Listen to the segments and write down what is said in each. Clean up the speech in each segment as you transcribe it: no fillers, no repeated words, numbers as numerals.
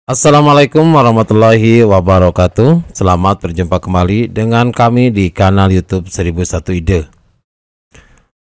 Assalamualaikum warahmatullahi wabarakatuh. Selamat berjumpa kembali dengan kami di kanal YouTube 1001 Ide.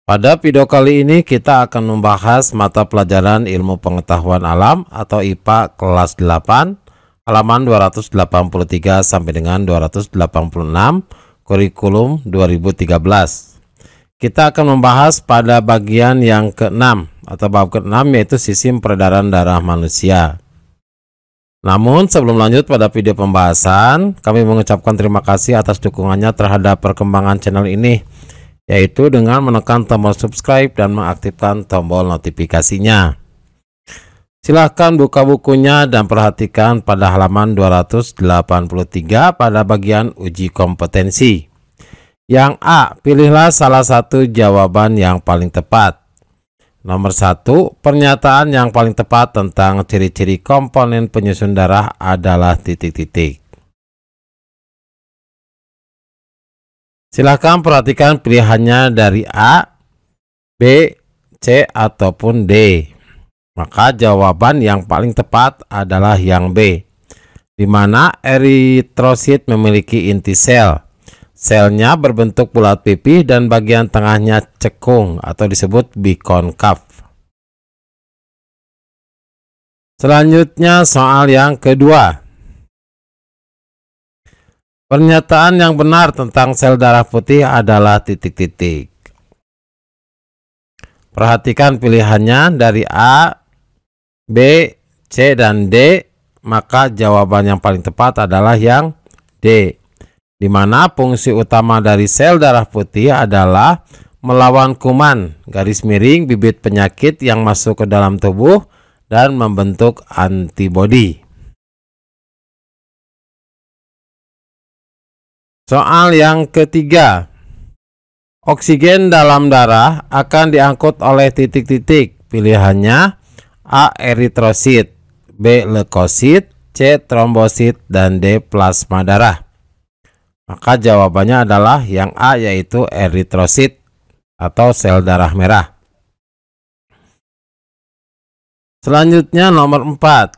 Pada video kali ini kita akan membahas mata pelajaran Ilmu Pengetahuan Alam atau IPA kelas 8 halaman 283 sampai dengan 286 kurikulum 2013. Kita akan membahas pada bagian yang ke-6 atau bab ke-6, yaitu sistem peredaran darah manusia. Namun sebelum lanjut pada video pembahasan, kami mengucapkan terima kasih atas dukungannya terhadap perkembangan channel ini, yaitu dengan menekan tombol subscribe dan mengaktifkan tombol notifikasinya. Silahkan buka bukunya dan perhatikan pada halaman 283 pada bagian uji kompetensi. Yang A, pilihlah salah satu jawaban yang paling tepat. Nomor 1, pernyataan yang paling tepat tentang ciri-ciri komponen penyusun darah adalah titik-titik. Silahkan perhatikan pilihannya dari A, B, C, ataupun D. Maka jawaban yang paling tepat adalah yang B, di mana eritrosit memiliki inti sel. Selnya berbentuk bulat pipih dan bagian tengahnya cekung atau disebut bikonkav. Selanjutnya soal yang kedua. Pernyataan yang benar tentang sel darah putih adalah titik-titik. Perhatikan pilihannya dari A, B, C, dan D. Maka jawaban yang paling tepat adalah yang D, di mana fungsi utama dari sel darah putih adalah melawan kuman, garis miring, bibit penyakit yang masuk ke dalam tubuh dan membentuk antibodi. Soal yang ketiga. Oksigen dalam darah akan diangkut oleh titik-titik. Pilihannya A, eritrosit, B, leukosit, C, trombosit, dan D, plasma darah. Maka jawabannya adalah yang A, yaitu eritrosit atau sel darah merah. Selanjutnya nomor 4.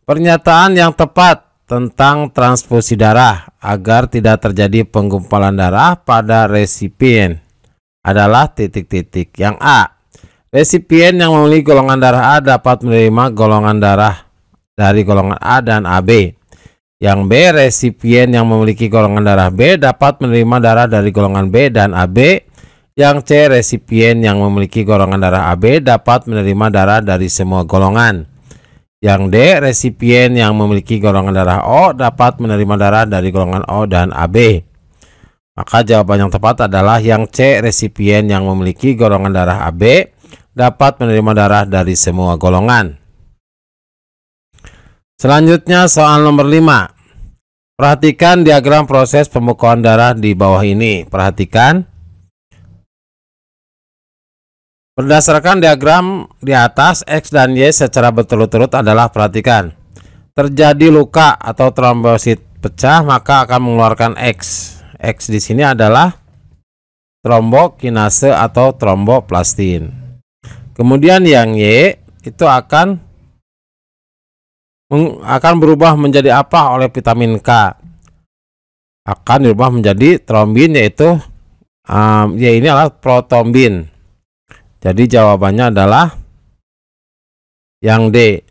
Pernyataan yang tepat tentang transfusi darah agar tidak terjadi penggumpalan darah pada resipien adalah titik-titik. Yang A, resipien yang memiliki golongan darah A dapat menerima golongan darah dari golongan A dan AB. Yang B, resipien yang memiliki golongan darah B dapat menerima darah dari golongan B dan AB. Yang C, resipien yang memiliki golongan darah AB dapat menerima darah dari semua golongan. Yang D, resipien yang memiliki golongan darah O dapat menerima darah dari golongan O dan AB. Maka jawaban yang tepat adalah yang C, resipien yang memiliki golongan darah AB dapat menerima darah dari semua golongan. Selanjutnya soal nomor 5. Perhatikan diagram proses pembekuan darah di bawah ini. Perhatikan. Berdasarkan diagram di atas, X dan Y secara berturut-turut adalah, perhatikan, terjadi luka atau trombosit pecah maka akan mengeluarkan X. X di sini adalah trombokinase atau tromboplastin. Kemudian yang Y itu akan berubah menjadi apa oleh vitamin K? Akan berubah menjadi trombin, yaitu Y ini adalah protombin. Jadi jawabannya adalah yang D,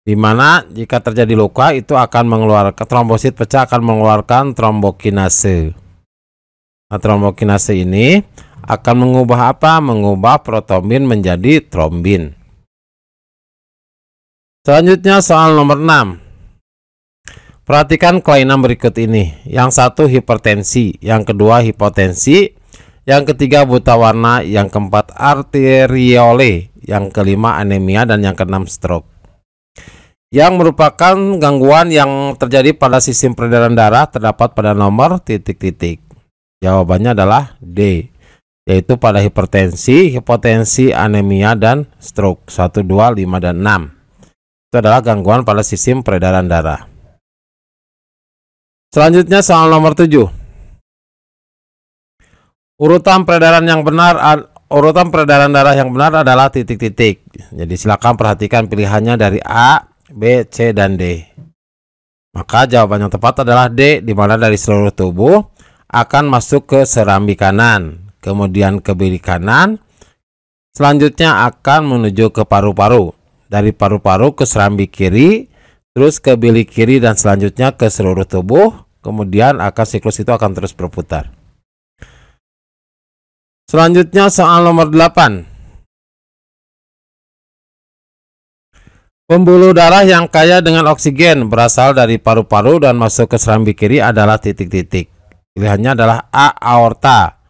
di mana jika terjadi luka itu akan mengeluarkan trombosit pecah, akan mengeluarkan trombokinase. Nah, trombokinase ini akan mengubah apa? Mengubah protombin menjadi trombin. Selanjutnya soal nomor 6. Perhatikan kelainan berikut ini. Yang satu hipertensi, yang kedua hipotensi, yang ketiga buta warna, yang keempat arteriole, yang kelima anemia, dan yang keenam stroke. Yang merupakan gangguan yang terjadi pada sistem peredaran darah terdapat pada nomor titik-titik. Jawabannya adalah D, yaitu pada hipertensi, hipotensi, anemia, dan stroke 1, 2, 5, dan 6. Itu adalah gangguan pada sistem peredaran darah. Selanjutnya soal nomor 7. Urutan peredaran yang benar urutan peredaran darah yang benar adalah titik-titik. Jadi silakan perhatikan pilihannya dari A, B, C, dan D. Maka jawaban yang tepat adalah D, di mana dari seluruh tubuh akan masuk ke serambi kanan, kemudian ke bilik kanan, selanjutnya akan menuju ke paru-paru. Dari paru-paru ke serambi kiri, terus ke bilik kiri, dan selanjutnya ke seluruh tubuh. Kemudian siklus itu akan terus berputar. Selanjutnya soal nomor 8. Pembuluh darah yang kaya dengan oksigen berasal dari paru-paru dan masuk ke serambi kiri adalah titik-titik. Pilihannya adalah A. Aorta,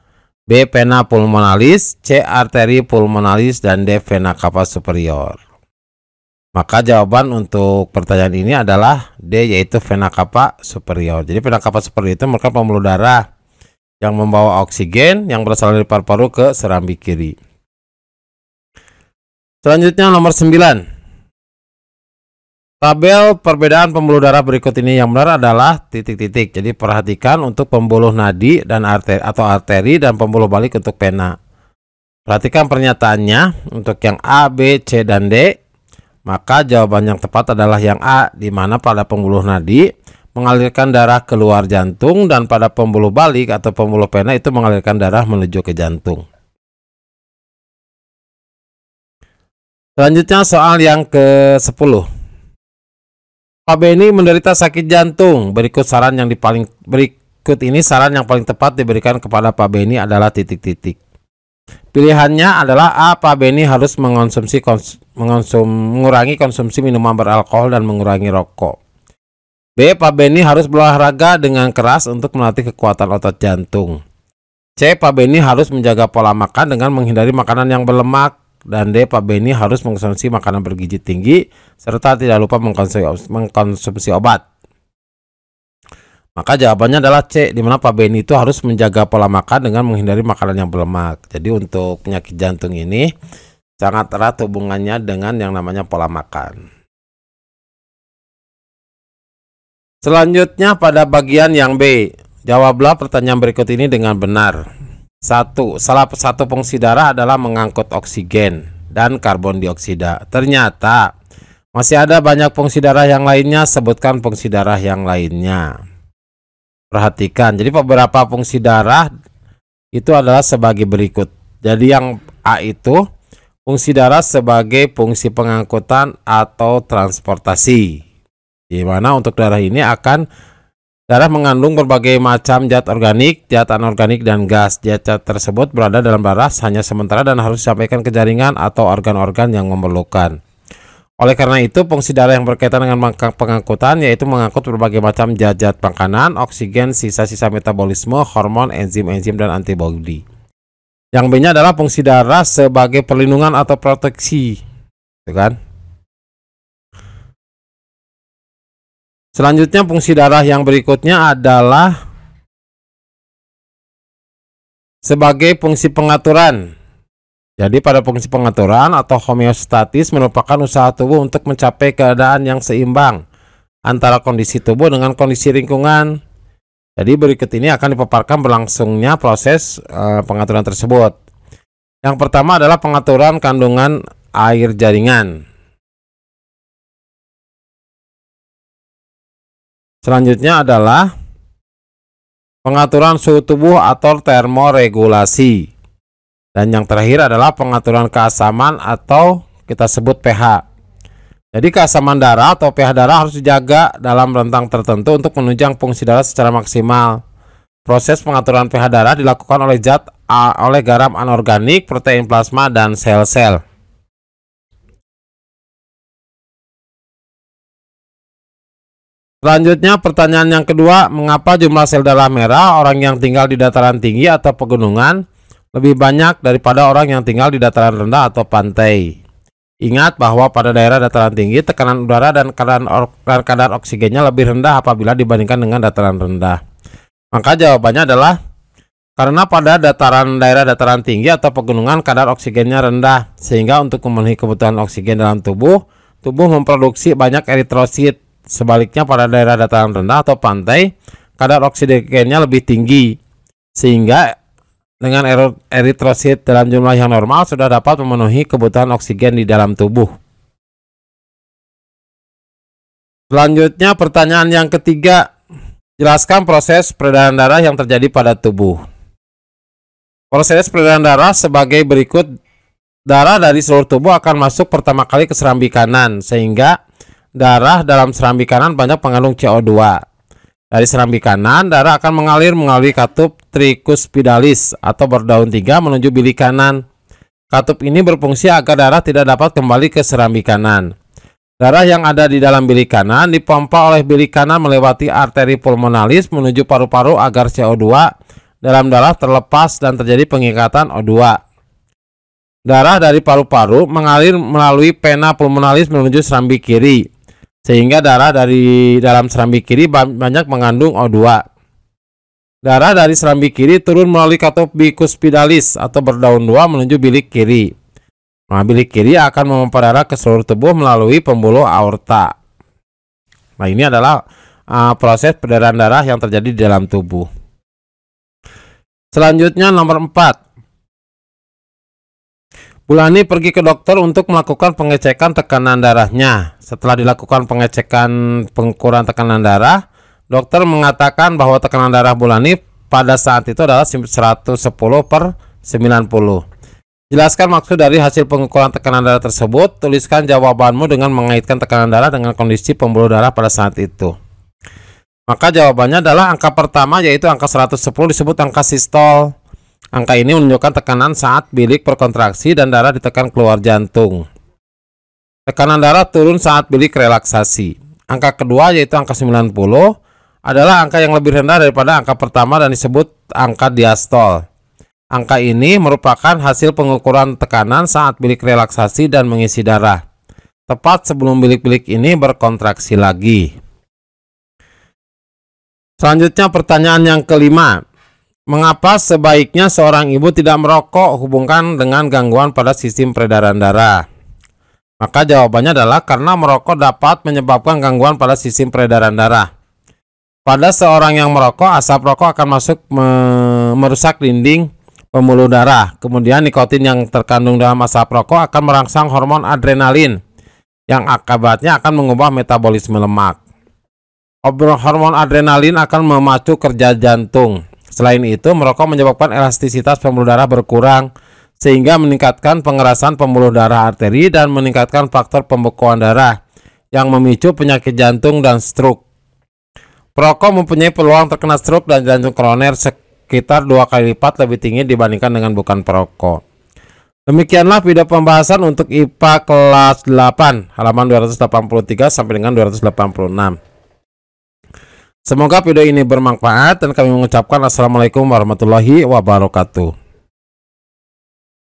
B. Vena pulmonalis, C. Arteri pulmonalis, dan D. Vena cava superior. Maka jawaban untuk pertanyaan ini adalah D, yaitu vena cava superior. Jadi vena cava superior itu merupakan pembuluh darah yang membawa oksigen yang berasal dari paru-paru ke serambi kiri. Selanjutnya nomor 9. Tabel perbedaan pembuluh darah berikut ini yang benar adalah titik-titik. Jadi perhatikan untuk pembuluh nadi dan arteri dan pembuluh balik untuk vena. Perhatikan pernyataannya untuk yang A, B, C, dan D. Maka jawaban yang tepat adalah yang A, di mana pada pembuluh nadi mengalirkan darah keluar jantung, dan pada pembuluh balik atau pembuluh vena itu mengalirkan darah menuju ke jantung. Selanjutnya soal yang ke-10. Pak Beni menderita sakit jantung. Berikut ini saran yang paling tepat diberikan kepada Pak Beni adalah titik-titik. Pilihannya adalah A. Pak Beni harus mengurangi konsumsi minuman beralkohol dan mengurangi rokok. B. Pak Beni harus berolahraga dengan keras untuk melatih kekuatan otot jantung. C. Pak Beni harus menjaga pola makan dengan menghindari makanan yang berlemak. Dan D. Pak Beni harus mengkonsumsi makanan bergizi tinggi serta tidak lupa mengkonsumsi obat. Maka jawabannya adalah C, di mana Pak Beni itu harus menjaga pola makan dengan menghindari makanan yang berlemak. Jadi untuk penyakit jantung ini sangat erat hubungannya dengan yang namanya pola makan. Selanjutnya pada bagian yang B, jawablah pertanyaan berikut ini dengan benar. 1. Salah satu fungsi darah adalah mengangkut oksigen dan karbon dioksida. Ternyata masih ada banyak fungsi darah yang lainnya. Sebutkan fungsi darah yang lainnya. Perhatikan, jadi beberapa fungsi darah itu adalah sebagai berikut. Jadi yang A itu fungsi darah sebagai fungsi pengangkutan atau transportasi. Di mana untuk darah ini darah mengandung berbagai macam zat organik, zat anorganik, dan gas. Zat tersebut berada dalam darah hanya sementara dan harus disampaikan ke jaringan atau organ-organ yang memerlukan. Oleh karena itu, fungsi darah yang berkaitan dengan pengangkutan yaitu mengangkut berbagai macam zat-zat makanan, oksigen, sisa-sisa metabolisme, hormon, enzim-enzim, dan antibodi. Yang B-nya adalah fungsi darah sebagai perlindungan atau proteksi. Itu kan? Selanjutnya fungsi darah yang berikutnya adalah sebagai fungsi pengaturan. Jadi pada fungsi pengaturan atau homeostatis merupakan usaha tubuh untuk mencapai keadaan yang seimbang antara kondisi tubuh dengan kondisi lingkungan. Jadi berikut ini akan dipaparkan berlangsungnya proses pengaturan tersebut. Yang pertama adalah pengaturan kandungan air jaringan. Selanjutnya adalah pengaturan suhu tubuh atau termoregulasi. Dan yang terakhir adalah pengaturan keasaman atau kita sebut pH. Jadi keasaman darah atau pH darah harus dijaga dalam rentang tertentu untuk menunjang fungsi darah secara maksimal. Proses pengaturan pH darah dilakukan oleh garam anorganik, protein plasma, dan sel-sel. Selanjutnya pertanyaan yang kedua, mengapa jumlah sel darah merah orang yang tinggal di dataran tinggi atau pegunungan lebih banyak daripada orang yang tinggal di dataran rendah atau pantai? Ingat bahwa pada daerah dataran tinggi tekanan udara dan kadar oksigennya lebih rendah apabila dibandingkan dengan dataran rendah. Maka jawabannya adalah karena pada daerah dataran tinggi atau pegunungan kadar oksigennya rendah, sehingga untuk memenuhi kebutuhan oksigen dalam tubuh memproduksi banyak eritrosit. Sebaliknya pada daerah dataran rendah atau pantai kadar oksigennya lebih tinggi, sehingga dengan eritrosit dalam jumlah yang normal sudah dapat memenuhi kebutuhan oksigen di dalam tubuh. Selanjutnya pertanyaan yang ketiga, jelaskan proses peredaran darah yang terjadi pada tubuh. Proses peredaran darah sebagai berikut. Darah dari seluruh tubuh akan masuk pertama kali ke serambi kanan, sehingga darah dalam serambi kanan banyak mengandung CO2. Dari serambi kanan, darah akan mengalir melalui katup tricuspidalis atau berdaun 3 menuju bilik kanan. Katup ini berfungsi agar darah tidak dapat kembali ke serambi kanan. Darah yang ada di dalam bilik kanan dipompa oleh bilik kanan melewati arteri pulmonalis menuju paru-paru agar CO2 dalam darah terlepas dan terjadi pengikatan O2. Darah dari paru-paru mengalir melalui vena pulmonalis menuju serambi kiri, sehingga darah dari dalam serambi kiri banyak mengandung O2. Darah dari serambi kiri turun melalui katup bicuspidalis atau berdaun 2 menuju bilik kiri. Nah, bilik kiri akan memompa darah ke seluruh tubuh melalui pembuluh aorta. Nah, ini adalah proses peredaran darah yang terjadi di dalam tubuh. Selanjutnya nomor 4. Bulani pergi ke dokter untuk melakukan pengecekan tekanan darahnya. Setelah dilakukan pengecekan pengukuran tekanan darah, dokter mengatakan bahwa tekanan darah Bulani pada saat itu adalah 110/90. Jelaskan maksud dari hasil pengukuran tekanan darah tersebut. Tuliskan jawabanmu dengan mengaitkan tekanan darah dengan kondisi pembuluh darah pada saat itu. Maka jawabannya adalah angka pertama, yaitu angka 110 disebut angka sistol. Angka ini menunjukkan tekanan saat bilik berkontraksi dan darah ditekan keluar jantung. Tekanan darah turun saat bilik relaksasi. Angka kedua, yaitu angka 90, adalah angka yang lebih rendah daripada angka pertama dan disebut angka diastol. Angka ini merupakan hasil pengukuran tekanan saat bilik relaksasi dan mengisi darah, tepat sebelum bilik-bilik ini berkontraksi lagi. Selanjutnya pertanyaan yang kelima. Mengapa sebaiknya seorang ibu tidak merokok hubungkan dengan gangguan pada sistem peredaran darah? Maka jawabannya adalah karena merokok dapat menyebabkan gangguan pada sistem peredaran darah. Pada seorang yang merokok, asap rokok akan masuk merusak dinding pembuluh darah. Kemudian nikotin yang terkandung dalam asap rokok akan merangsang hormon adrenalin yang akibatnya akan mengubah metabolisme lemak. Hormon adrenalin akan memacu kerja jantung. Selain itu, merokok menyebabkan elastisitas pembuluh darah berkurang, sehingga meningkatkan pengerasan pembuluh darah arteri dan meningkatkan faktor pembekuan darah yang memicu penyakit jantung dan stroke. Perokok mempunyai peluang terkena stroke dan jantung koroner sekitar 2 kali lipat lebih tinggi dibandingkan dengan bukan perokok. Demikianlah video pembahasan untuk IPA kelas 8, halaman 283 sampai dengan 286. Semoga video ini bermanfaat dan kami mengucapkan assalamualaikum warahmatullahi wabarakatuh.